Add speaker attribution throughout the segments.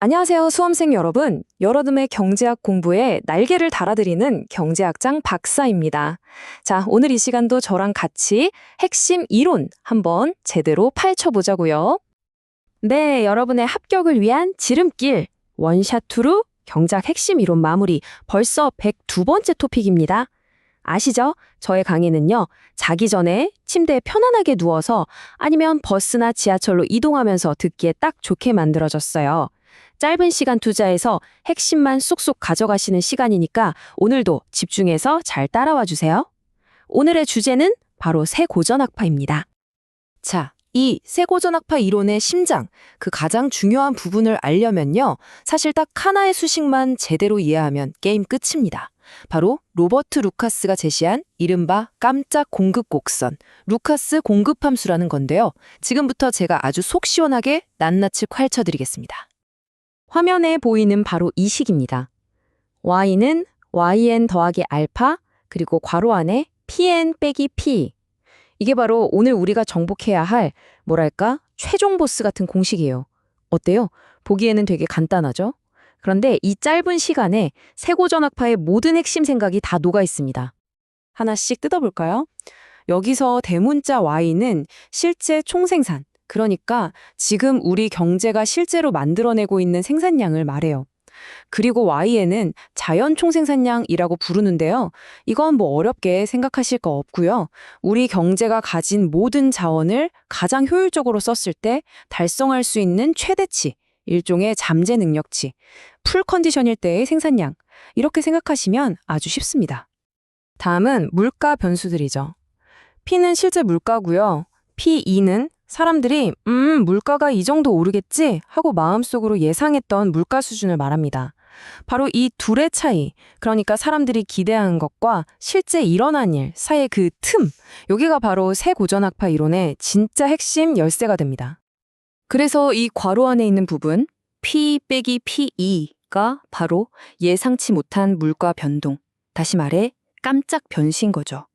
Speaker 1: 안녕하세요, 수험생 여러분. 여러분의 경제학 공부에 날개를 달아드리는 경제학장 박사입니다. 자, 오늘 이 시간도 저랑 같이 핵심 이론 한번 제대로 파헤쳐 보자고요. 네, 여러분의 합격을 위한 지름길 원샷 투루 경제학 핵심 이론 마무리 벌써 102번째 토픽입니다. 아시죠? 저의 강의는요, 자기 전에 침대에 편안하게 누워서 아니면 버스나 지하철로 이동하면서 듣기에 딱 좋게 만들어졌어요. 짧은 시간 투자해서 핵심만 쏙쏙 가져가시는 시간이니까 오늘도 집중해서 잘 따라와 주세요. 오늘의 주제는 바로 세고전학파입니다. 자, 이 세고전학파 이론의 심장, 그 가장 중요한 부분을 알려면요. 사실 딱 하나의 수식만 제대로 이해하면 게임 끝입니다. 바로 로버트 루카스가 제시한 이른바 깜짝 공급 곡선, 루카스 공급함수라는 건데요. 지금부터 제가 아주 속 시원하게 낱낱이 파헤쳐드리겠습니다. 화면에 보이는 바로 이 식입니다. y는 yn 더하기 알파, 그리고 괄호 안에 pn 빼기 p. 이게 바로 오늘 우리가 정복해야 할, 뭐랄까, 최종 보스 같은 공식이에요. 어때요? 보기에는 되게 간단하죠? 그런데 이 짧은 시간에 세고전학파의 모든 핵심 생각이 다 녹아 있습니다. 하나씩 뜯어볼까요? 여기서 대문자 y는 실제 총생산, 그러니까 지금 우리 경제가 실제로 만들어내고 있는 생산량을 말해요. 그리고 y에는 자연 총생산량이라고 부르는데요. 이건 뭐 어렵게 생각하실 거 없고요. 우리 경제가 가진 모든 자원을 가장 효율적으로 썼을 때 달성할 수 있는 최대치, 일종의 잠재 능력치, 풀 컨디션일 때의 생산량, 이렇게 생각하시면 아주 쉽습니다. 다음은 물가 변수들이죠. P는 실제 물가고요. P2는 사람들이 물가가 이 정도 오르겠지 하고 마음속으로 예상했던 물가 수준을 말합니다. 바로 이 둘의 차이, 그러니까 사람들이 기대한 것과 실제 일어난 일 사이의 그 틈, 여기가 바로 세고전학파 이론의 진짜 핵심 열쇠가 됩니다. 그래서 이 괄호 안에 있는 부분, P 빼기 P2가 바로 예상치 못한 물가 변동, 다시 말해 깜짝 변수인 거죠.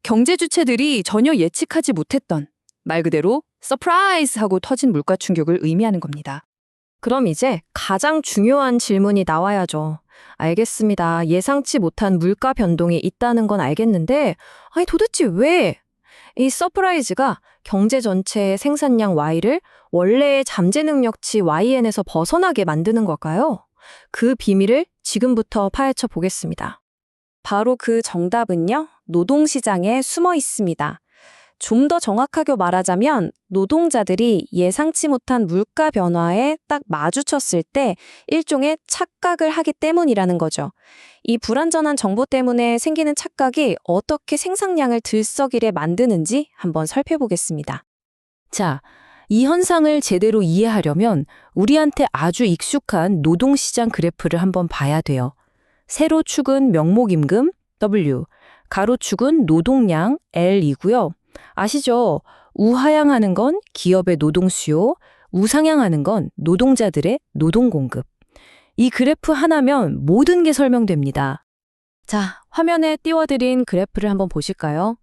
Speaker 1: 경제 주체들이 전혀 예측하지 못했던, 말 그대로 서프라이즈 하고 터진 물가 충격을 의미하는 겁니다. 그럼 이제 가장 중요한 질문이 나와야죠. 알겠습니다. 예상치 못한 물가 변동이 있다는 건 알겠는데, 아니 도대체 왜? 이 서프라이즈가 경제 전체의 생산량 Y를 원래의 잠재 능력치 YN에서 벗어나게 만드는 걸까요? 그 비밀을 지금부터 파헤쳐 보겠습니다. 바로 그 정답은요, 노동시장에 숨어 있습니다. 좀 더 정확하게 말하자면 노동자들이 예상치 못한 물가 변화에 딱 마주쳤을 때 일종의 착각을 하기 때문이라는 거죠. 이 불완전한 정보 때문에 생기는 착각이 어떻게 생산량을 들썩이게 만드는지 한번 살펴보겠습니다. 자, 이 현상을 제대로 이해하려면 우리한테 아주 익숙한 노동시장 그래프를 한번 봐야 돼요. 세로축은 명목임금 W, 가로축은 노동량 L이고요. 아시죠? 우하향하는 건 기업의 노동 수요, 우상향하는 건 노동자들의 노동 공급. 이 그래프 하나면 모든 게 설명됩니다. 자, 화면에 띄워드린 그래프를 한번 보실까요?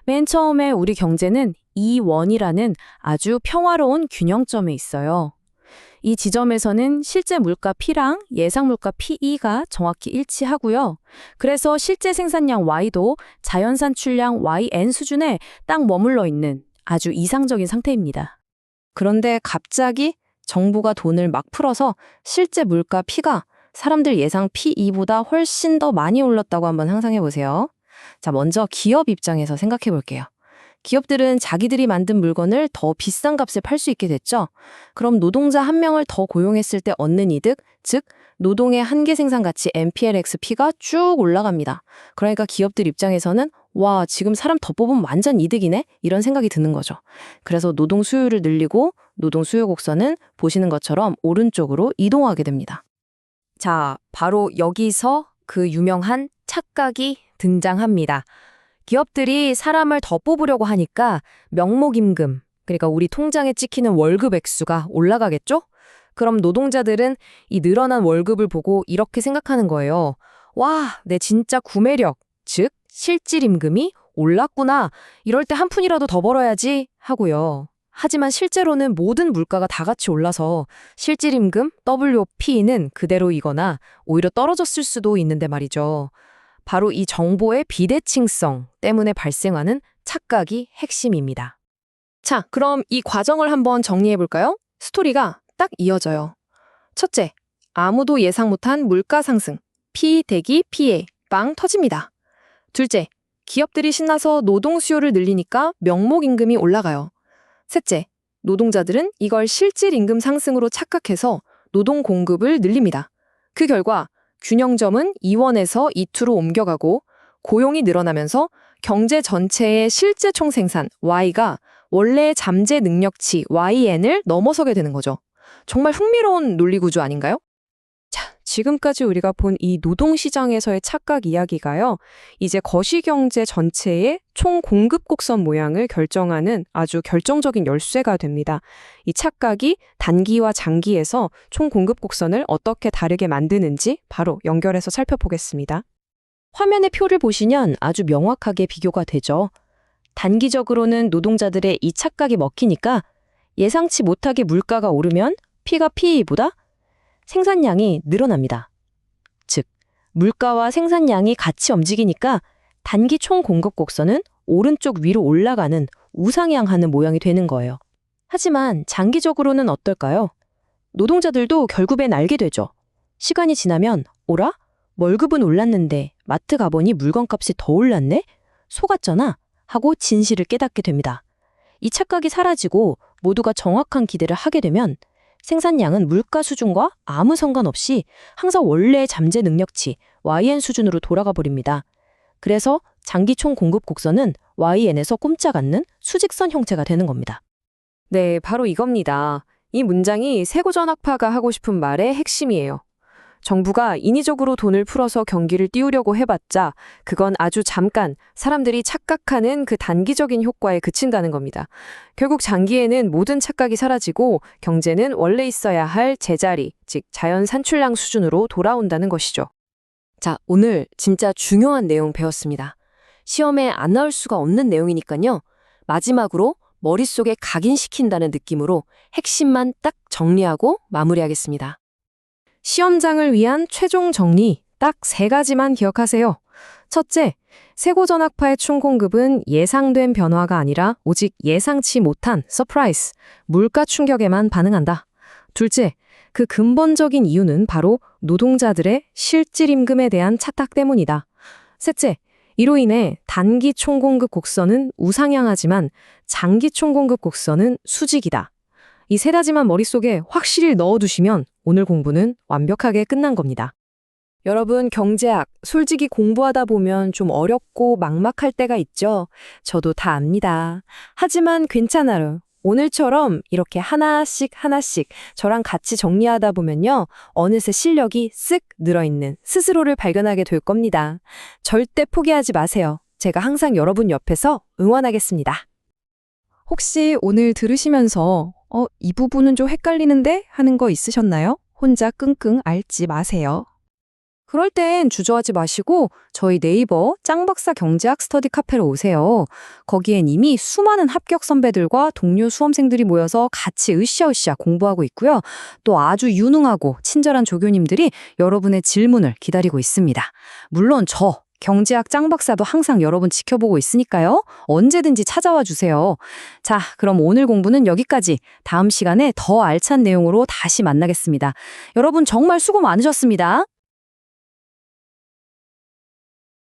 Speaker 1: 맨 처음에 우리 경제는 E1이라는 아주 평화로운 균형점에 있어요. 이 지점에서는 실제 물가 P랑 예상 물가 P2가 정확히 일치하고요. 그래서 실제 생산량 Y도 자연 산출량 YN 수준에 딱 머물러 있는 아주 이상적인 상태입니다. 그런데 갑자기 정부가 돈을 막 풀어서 실제 물가 P가 사람들 예상 P2보다 훨씬 더 많이 올랐다고 한번 상상해 보세요. 자, 먼저 기업 입장에서 생각해 볼게요. 기업들은 자기들이 만든 물건을 더 비싼 값에 팔 수 있게 됐죠. 그럼 노동자 한 명을 더 고용했을 때 얻는 이득, 즉 노동의 한계 생산 가치 MPLXP가 쭉 올라갑니다. 그러니까 기업들 입장에서는 와, 지금 사람 더 뽑으면 완전 이득이네? 이런 생각이 드는 거죠. 그래서 노동 수요를 늘리고 노동 수요 곡선은 보시는 것처럼 오른쪽으로 이동하게 됩니다. 자, 바로 여기서 그 유명한 착각이 등장합니다. 기업들이 사람을 더 뽑으려고 하니까 명목임금, 그러니까 우리 통장에 찍히는 월급 액수가 올라가겠죠? 그럼 노동자들은 이 늘어난 월급을 보고 이렇게 생각하는 거예요. 와, 내 진짜 구매력, 즉 실질 임금이 올랐구나. 이럴 때 한 푼이라도 더 벌어야지 하고요. 하지만 실제로는 모든 물가가 다 같이 올라서 실질임금 WP는 그대로이거나 오히려 떨어졌을 수도 있는데 말이죠. 바로 이 정보의 비대칭성 때문에 발생하는 착각이 핵심입니다. 자, 그럼 이 과정을 한번 정리해 볼까요? 스토리가 딱 이어져요. 첫째, 아무도 예상 못한 물가 상승. P 대기 P에 빵 터집니다. 둘째, 기업들이 신나서 노동 수요를 늘리니까 명목 임금이 올라가요. 셋째, 노동자들은 이걸 실질 임금 상승으로 착각해서 노동 공급을 늘립니다. 그 결과 균형점은 2원에서 2투로 옮겨가고 고용이 늘어나면서 경제 전체의 실제 총생산 Y가 원래의 잠재 능력치 YN을 넘어서게 되는 거죠. 정말 흥미로운 논리 구조 아닌가요? 자, 지금까지 우리가 본 이 노동시장에서의 착각 이야기가요, 이제 거시경제 전체의 총 공급 곡선 모양을 결정하는 아주 결정적인 열쇠가 됩니다. 이 착각이 단기와 장기에서 총 공급 곡선을 어떻게 다르게 만드는지 바로 연결해서 살펴보겠습니다. 화면의 표를 보시면 아주 명확하게 비교가 되죠. 단기적으로는 노동자들의 이 착각이 먹히니까 예상치 못하게 물가가 오르면 P가 PE보다 생산량이 늘어납니다. 즉, 물가와 생산량이 같이 움직이니까 단기 총 공급 곡선은 오른쪽 위로 올라가는 우상향하는 모양이 되는 거예요. 하지만 장기적으로는 어떨까요? 노동자들도 결국엔 알게 되죠. 시간이 지나면 오라? 월급은 올랐는데 마트 가보니 물건값이 더 올랐네? 속았잖아? 하고 진실을 깨닫게 됩니다. 이 착각이 사라지고 모두가 정확한 기대를 하게 되면 생산량은 물가 수준과 아무 상관없이 항상 원래의 잠재 능력치 YN 수준으로 돌아가 버립니다. 그래서 장기 총 공급 곡선은 YN에서 꼼짝 않는 수직선 형태가 되는 겁니다. 네, 바로 이겁니다. 이 문장이 세고전학파가 하고 싶은 말의 핵심이에요. 정부가 인위적으로 돈을 풀어서 경기를 띄우려고 해봤자 그건 아주 잠깐 사람들이 착각하는 그 단기적인 효과에 그친다는 겁니다. 결국 장기에는 모든 착각이 사라지고 경제는 원래 있어야 할 제자리, 즉 자연 산출량 수준으로 돌아온다는 것이죠. 자, 오늘 진짜 중요한 내용 배웠습니다. 시험에 안 나올 수가 없는 내용이니까요. 마지막으로 머릿속에 각인시킨다는 느낌으로 핵심만 딱 정리하고 마무리하겠습니다. 시험장을 위한 최종 정리, 딱 3가지만 기억하세요. 첫째, 세고전학파의 충공급은 예상된 변화가 아니라 오직 예상치 못한 서프라이즈, 물가 충격에만 반응한다. 둘째, 그 근본적인 이유는 바로 노동자들의 실질 임금에 대한 착각 때문이다. 셋째, 이로 인해 단기 총공급 곡선은 우상향하지만 장기 총공급 곡선은 수직이다. 이 3가지만 머릿속에 확실히 넣어두시면 오늘 공부는 완벽하게 끝난 겁니다. 여러분, 경제학 솔직히 공부하다 보면 좀 어렵고 막막할 때가 있죠. 저도 다 압니다. 하지만 괜찮아요. 오늘처럼 이렇게 하나씩 저랑 같이 정리하다 보면요. 어느새 실력이 쓱 늘어있는 스스로를 발견하게 될 겁니다. 절대 포기하지 마세요. 제가 항상 여러분 옆에서 응원하겠습니다. 혹시 오늘 들으시면서 이 부분은 좀 헷갈리는데 하는 거 있으셨나요? 혼자 끙끙 앓지 마세요. 그럴 땐 주저하지 마시고 저희 네이버 짱박사 경제학 스터디 카페로 오세요. 거기엔 이미 수많은 합격 선배들과 동료 수험생들이 모여서 같이 으쌰으쌰 공부하고 있고요. 또 아주 유능하고 친절한 조교님들이 여러분의 질문을 기다리고 있습니다. 물론 저 경제학 짱박사도 항상 여러분 지켜보고 있으니까요. 언제든지 찾아와 주세요. 자, 그럼 오늘 공부는 여기까지. 다음 시간에 더 알찬 내용으로 다시 만나겠습니다. 여러분 정말 수고 많으셨습니다.